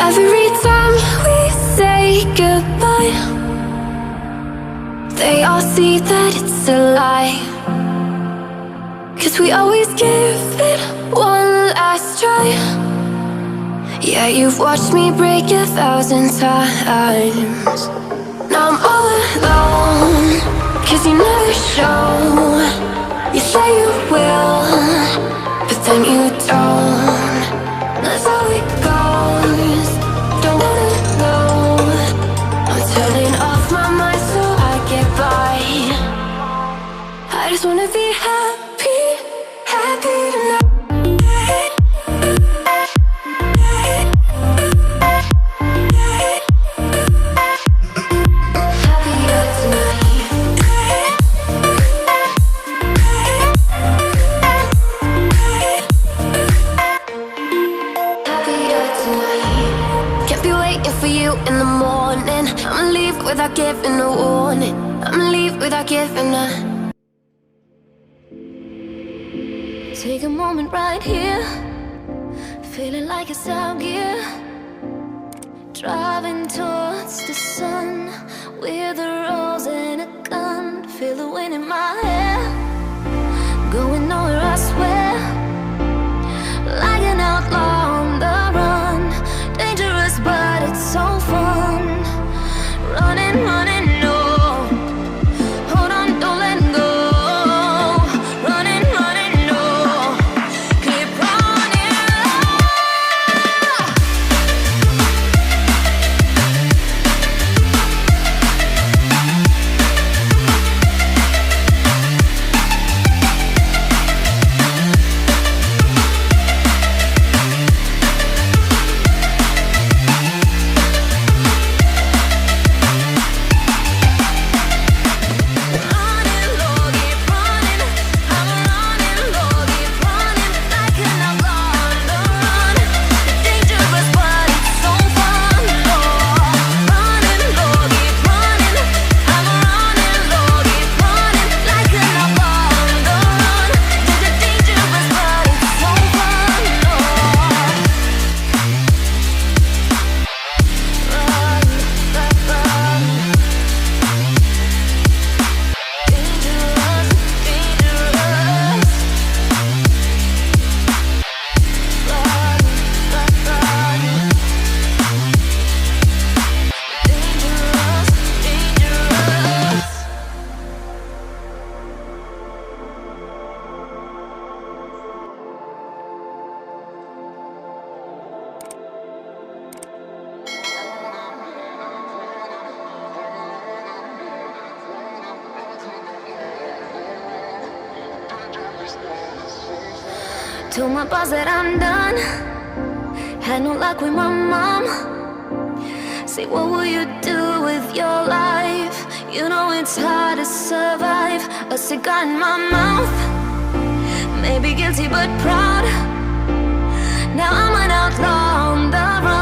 Every time we say goodbye, they all see that it's a lie. 'Cause we always give it one last try. Yeah, you've watched me break 1,000 times. Now I'm all alone, 'cause you never show. You say you will, but then you don't. That's how it goes. Don't wanna know. I'm turning off my mind so I get by. I just wanna be happy, happy tonight. Without giving a warning, I'ma leave without giving a. Take a moment right here, feeling like it's out gear. Driving towards the sun with a rose and a gun. Feel the wind in my hair, going nowhere I swear. Like an outlaw on the run, dangerous but it's so fun. Running, running, no. Hold on, don't let go. Running, running, no. Keep running. Told my boss that I'm done. Had no luck with my mom. Say, what will you do with your life? You know it's hard to survive. A cigar in my mouth, maybe guilty but proud. Now I'm an outlaw on the run.